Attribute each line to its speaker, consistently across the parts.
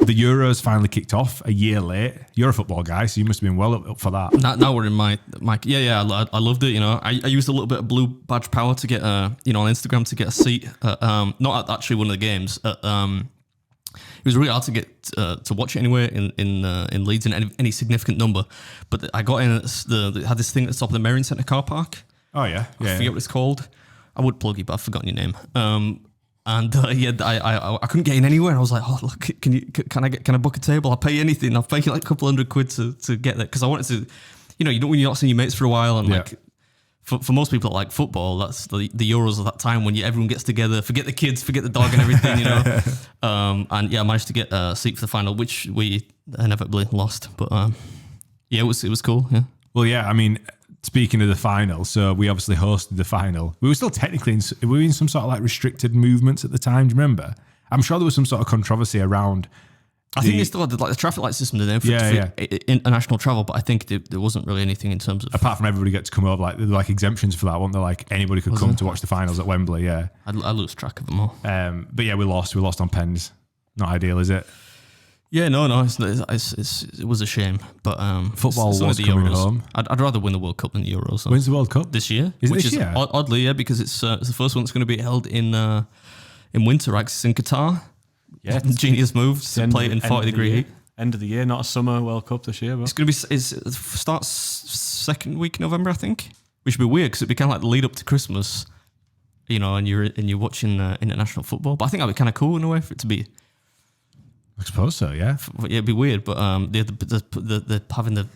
Speaker 1: The Euros finally kicked off a year late. You're a football guy, so you must have been well up for that.
Speaker 2: Now we're in my I loved it. I used a little bit of blue badge power to get on Instagram to get a seat. Not at actually one of the games. It was really hard to get to watch it anywhere in Leeds in any significant number. But I got in. They had this thing at the top of the Merrion Centre car park.
Speaker 1: Oh yeah,
Speaker 2: I forget what it's called. I would plug you, but I've forgotten your name. I couldn't get in anywhere. I was like, oh look, can I book a table? I'll pay you anything. I'll pay you like a couple $100 to get there because I wanted to, when you're not seeing your mates for a while and like. For most people that like football, that's the Euros of that time when everyone gets together, forget the kids, forget the dog and everything, and I managed to get a seat for the final, which we inevitably lost. But it was cool. Yeah.
Speaker 1: Well, yeah. I mean, speaking of the final, so we obviously hosted the final. We were still technically in some sort of like restricted movements at the time. Do you remember? I'm sure there was some sort of controversy around.
Speaker 2: I think they still had the traffic light system for international travel, but I think there wasn't really anything in terms of...
Speaker 1: Apart from everybody got to come over, like there were like exemptions for that, weren't there? Like anybody could come to watch the finals at Wembley, yeah.
Speaker 2: I lose track of them all.
Speaker 1: But yeah, we lost on pens. Not ideal, is it?
Speaker 2: Yeah, no, it was a shame. But
Speaker 1: football was coming home.
Speaker 2: I'd rather win the World Cup than the Euros. So.
Speaker 1: When's the World Cup?
Speaker 2: This year.
Speaker 1: Is it this year?
Speaker 2: Oddly, yeah, because it's the first one that's going to be held in winter, right? 'Cause it's in Qatar. Yeah, genius move to play it in 40-degree heat.
Speaker 3: End of the year, not a summer World Cup this year. But.
Speaker 2: It's going to be it starts second week in November, I think, which would be weird because it'd be kind of like the lead up to Christmas, and you're watching international football. But I think that'd be kind of cool in a way for it to be.
Speaker 1: I suppose so, yeah.
Speaker 2: It'd be weird, but they're having the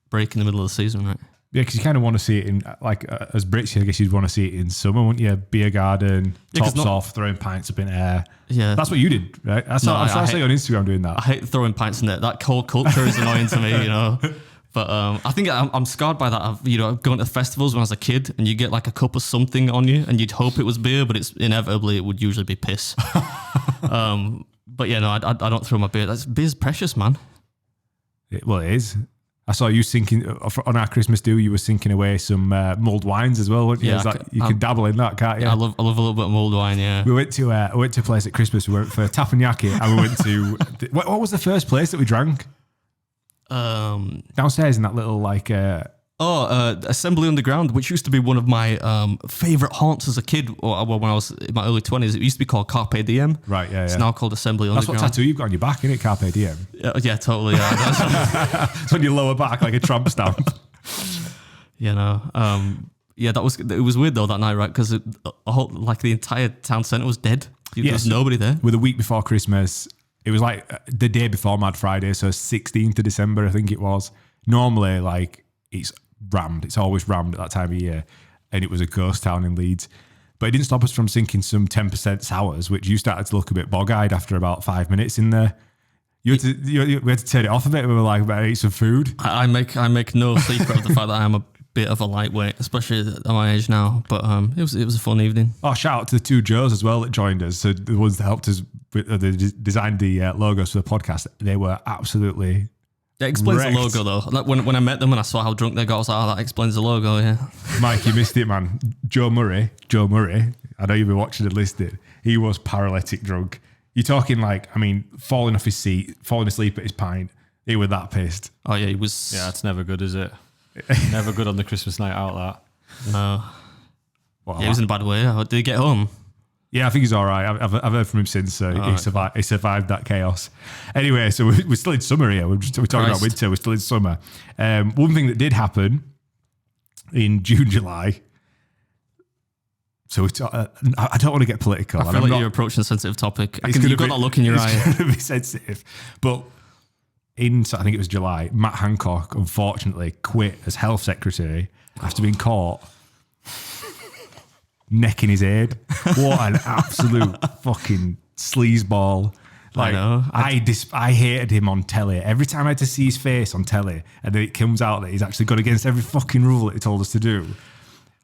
Speaker 2: break in the middle of the season, right?
Speaker 1: Yeah, because you kind of want to see it in, like, as Brits, I guess you'd want to see it in summer, wouldn't you? Beer garden, tops off, throwing pints up in air. Yeah. That's what you did, right? I saw you on Instagram doing that.
Speaker 2: I hate throwing pints in there. That cold culture is annoying to me, But I think I'm scarred by that. I've gone to festivals when I was a kid and you get like a cup of something on you and you'd hope it was beer, but it's inevitably, it would usually be piss. But yeah, no, I don't throw my beer. Beer's precious, man.
Speaker 1: It is. I saw you sinking on our Christmas do. You were sinking away some mulled wines as well, weren't you?
Speaker 2: Yeah,
Speaker 1: you can dabble in that, can't you?
Speaker 2: Yeah, I love a little bit of mulled wine. Yeah,
Speaker 1: we went to a place at Christmas. We went for tapenaki, and we went to what was the first place that we drank? Downstairs in that little like.
Speaker 2: Assembly Underground, which used to be one of my favourite haunts as a kid, or when I was in my early 20s. It used to be called Carpe Diem.
Speaker 1: Right, yeah.
Speaker 2: It's now called Assembly Underground.
Speaker 1: That's what tattoo you've got on your back, isn't it? Carpe Diem.
Speaker 2: Yeah, totally. Yeah.
Speaker 1: It's on your lower back like a tramp stamp.
Speaker 2: It was weird though that night, right? Because the entire town centre was dead. There was nobody there.
Speaker 1: With a week before Christmas, it was like the day before Mad Friday, so 16th of December, I think it was. Normally, like, it's rammed. It's always rammed at that time of year. And it was a ghost town in Leeds. But it didn't stop us from sinking some 10% sours, which you started to look a bit bog-eyed after about 5 minutes in there. We had to turn it off a bit. We were like, better eat some food.
Speaker 2: I make no secret of the fact that I'm a bit of a lightweight, especially at my age now. But it was a fun evening.
Speaker 1: Oh, shout out to the two Joes as well that joined us. So the ones that helped us, they designed the logos for the podcast. They were absolutely...
Speaker 2: That explains
Speaker 1: wrecked.
Speaker 2: The logo though. Like when I met them and I saw how drunk they got, I was like, that explains the logo, yeah.
Speaker 1: Mike, you missed it, man. Joe Murray, I know you've been watching and listening. He was paralytic drunk. You're talking like, falling off his seat, falling asleep at his pint. He was that pissed.
Speaker 2: Oh yeah, he was.
Speaker 3: Yeah, it's never good, is it? Never good on the Christmas night out, that.
Speaker 2: No. Yeah, he was in a bad way. Did he get home?
Speaker 1: Yeah, I think he's all right. I've heard from him since. He survived that chaos. Anyway, so we're still in summer here. We're talking about winter. We're still in summer. One thing that did happen in June, July. So I don't want to get political.
Speaker 2: I feel like you're approaching a sensitive topic. You've got that look in your eye.
Speaker 1: It's going to be sensitive. But I think it was July, Matt Hancock, unfortunately, quit as health secretary after being caught necking his aide. What an absolute fucking sleazeball. Like, I know. I hated him on telly. Every time I had to see his face on telly and then it comes out that he's actually gone against every fucking rule that he told us to do.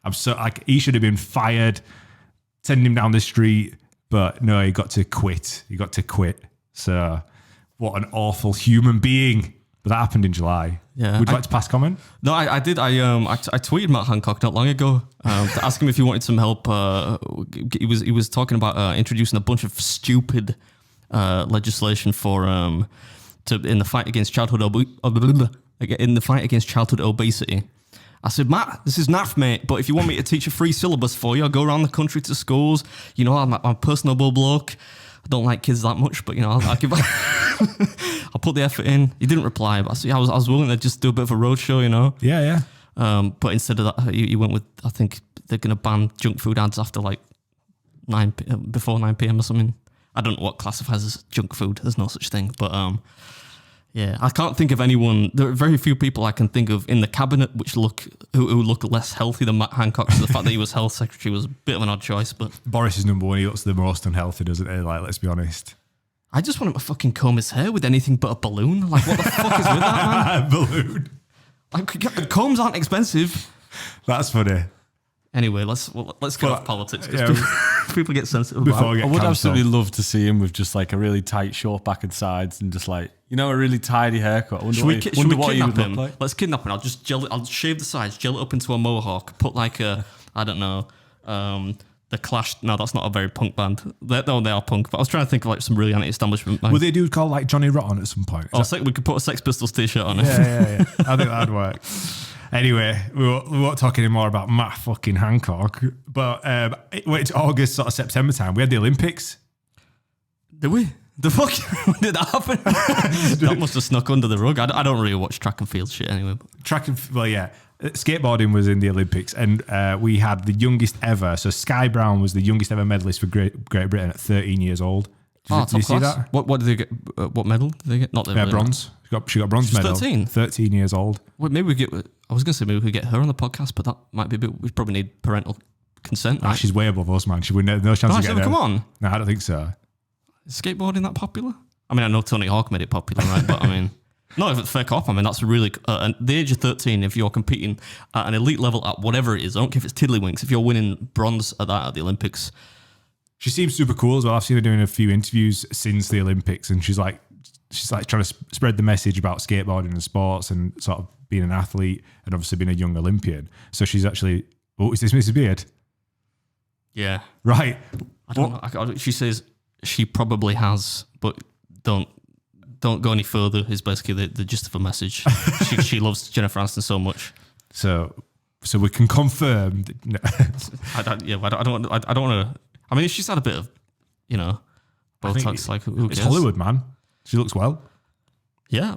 Speaker 1: I'm so like, he should have been fired, send him down the street, but no, he got to quit. So what an awful human being. But that happened in July. Yeah. Would you like to pass comment?
Speaker 2: No, I did. I tweeted Matt Hancock not long ago to ask him if he wanted some help. He was talking about introducing a bunch of stupid legislation for in the fight against childhood obesity. I said, Matt, this is naff, mate, but if you want me to teach a free syllabus for you, I'll go around the country to schools. You know, I'm a personable bloke. I don't like kids that much, but, you know, I'll give I'll put the effort in. He didn't reply, but I was willing to just do a bit of a roadshow, you know?
Speaker 1: Yeah.
Speaker 2: But instead of that, he went with, I think they're going to ban junk food ads after like before 9 p.m. or something. I don't know what classifies as junk food. There's no such thing. But yeah, I can't think of anyone. There are very few people I can think of in the cabinet who look less healthy than Matt Hancock. So the fact that he was health secretary was a bit of an odd choice. But
Speaker 1: Boris is number one. He looks the most unhealthy, doesn't he? Like, let's be honest.
Speaker 2: I just want him to fucking comb his hair with anything but a balloon. Like, what the fuck is with that, man?
Speaker 1: Balloon.
Speaker 2: Like, combs aren't expensive.
Speaker 1: That's funny.
Speaker 2: Anyway, let's get off politics because people get sensitive.
Speaker 3: I would absolutely love to see him with just like a really tight short back and sides and just like, you know, a really tidy haircut. I wonder what he would look like.
Speaker 2: Let's kidnap him. I'll just I'll shave the sides, gel it up into a mohawk, put like a, I don't know, the Clash. No, that's not a very punk band. They are punk, but I was trying to think of like some really anti-establishment bands.
Speaker 1: Would they do called like Johnny Rotten at some point?
Speaker 2: We could put a Sex Pistols t-shirt on it.
Speaker 1: Yeah. I think that'd work. Anyway, we won't talk anymore about Matt fucking Hancock, but it went to August, sort of September time. We had the Olympics.
Speaker 2: Did we? The fuck? When did that happen? That must have snuck under the rug. I don't really watch track and field shit anyway.
Speaker 1: Skateboarding was in the Olympics, and we had the youngest ever. So Sky Brown was the youngest ever medalist for Great Britain at 13 years old. Did you see that?
Speaker 2: What did they get? What medal did they get? Not the
Speaker 1: bronze. She got a bronze medal.
Speaker 2: 13.
Speaker 1: 13 years old.
Speaker 2: Well, maybe we get. I was going to say maybe we could get her on the podcast, but that might be a bit. We probably need parental consent. Right?
Speaker 1: She's way above us, man. She would no chance of getting her.
Speaker 2: Come on.
Speaker 1: No, I don't think so.
Speaker 2: Is skateboarding that popular? I mean, I know Tony Hawk made it popular, right? But I mean, no, if it's fair cop, I mean, that's really at the age of 13. If you're competing at an elite level at whatever it is, I don't care if it's tiddlywinks. If you're winning bronze at the Olympics.
Speaker 1: She seems super cool as well. I've seen her doing a few interviews since the Olympics, and she's like trying to spread the message about skateboarding and sports and sort of being an athlete and obviously being a young Olympian. So she's actually, is this Mrs. Beard?
Speaker 2: Yeah.
Speaker 1: Right.
Speaker 2: I don't know. She says she probably has, but don't go any further is basically the gist of her message. she loves Jennifer Aniston so much.
Speaker 1: So we can confirm.
Speaker 2: I don't want to. I mean, she's had a bit of, you know, Botox. Like, who cares?
Speaker 1: It's Hollywood, man. She looks well.
Speaker 2: Yeah.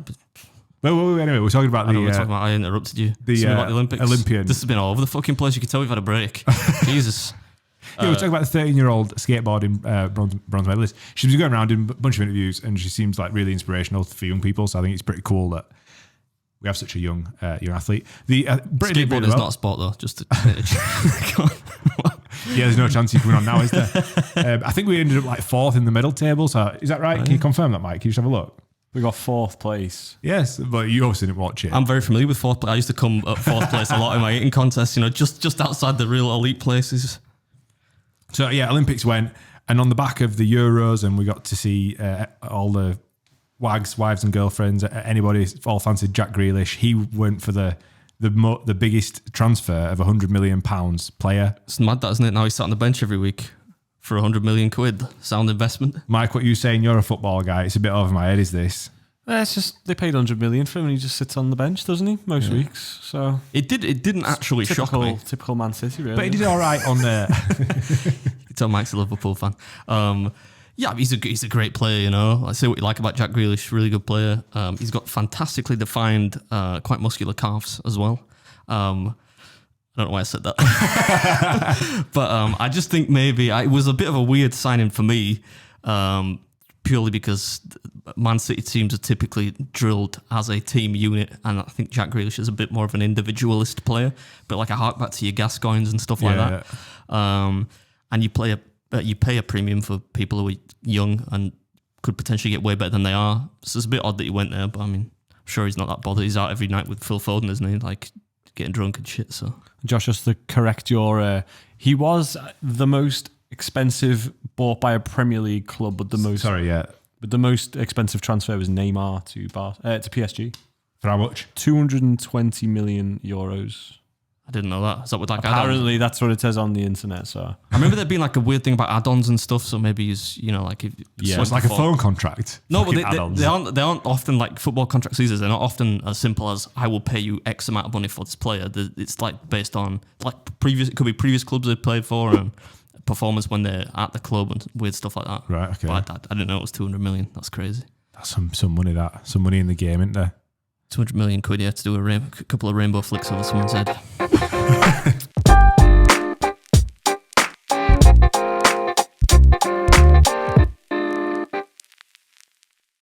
Speaker 1: But anyway, we're talking about
Speaker 2: I interrupted you.
Speaker 1: About
Speaker 2: the Olympics.
Speaker 1: Olympian.
Speaker 2: This has been all over the fucking place. You can tell we've had a break. Jesus.
Speaker 1: Yeah, we're talking about the 13-year-old skateboarding bronze medalist. She's been going around in a bunch of interviews, and she seems like really inspirational for young people. So I think it's pretty cool that we have such a young athlete. The
Speaker 2: skateboard is not a sport, though. Just to
Speaker 1: yeah, there's no chance he's coming on now, is there? I think we ended up like fourth in the medal table. So is that right? Can you confirm that, Mike? Can you just have a look?
Speaker 3: We got fourth place.
Speaker 1: Yes, but you obviously didn't watch it.
Speaker 2: I'm very familiar with fourth place. I used to come at fourth place a lot in my eating contests, you know, just outside the real elite places.
Speaker 1: So yeah, Olympics went, and on the back of the Euros, and we got to see all the wags, wives and girlfriends, anybody all fancied Jack Grealish. He went for the biggest transfer of £100 million player.
Speaker 2: It's mad that, isn't it? Now he's sat on the bench every week for 100 million quid. Sound investment.
Speaker 1: Mike, what you saying? You're a football guy. It's a bit over my head, is this?
Speaker 3: It's just they paid 100 million for him and he just sits on the bench, doesn't he? Most weeks. So
Speaker 2: it didn't actually shock me.
Speaker 3: Typical Man City, really.
Speaker 1: But he did all right on there.
Speaker 2: You tell Mike's a Liverpool fan. Yeah, he's a great player, you know. I say what you like about Jack Grealish, really good player. He's got fantastically defined, quite muscular calves as well. I don't know why I said that. But I just think maybe it was a bit of a weird signing for me, purely because Man City teams are typically drilled as a team unit, and I think Jack Grealish is a bit more of an individualist player, but like I hark back to your Gascoignes and stuff like that. And you pay a premium for people who are young and could potentially get way better than they are. So it's a bit odd that he went there, but I mean, I'm sure he's not that bothered. He's out every night with Phil Foden, isn't he? Like getting drunk and shit. So
Speaker 3: Josh, just to correct your, he was the most expensive bought by a Premier League club, but the most expensive transfer was Neymar to PSG.
Speaker 1: For how much?
Speaker 3: 220 million euros.
Speaker 2: I didn't know that. Is that what like
Speaker 3: apparently that's what it says on the internet? So
Speaker 2: I remember there being like a weird thing about add-ons and stuff. So maybe he's like if,
Speaker 1: so it's like a phone contract.
Speaker 2: No, but they aren't often like football contracts either. They're not often as simple as I will pay you X amount of money for this player. It's like based on like previous. It could be previous clubs they played for and performance when they're at the club and weird stuff like that.
Speaker 1: Right. Okay.
Speaker 2: But I didn't know it was 200 million. That's crazy.
Speaker 1: That's some money. Some money in the game, isn't there?
Speaker 2: 200 million quid, yeah, to do a couple of rainbow flicks over someone's head.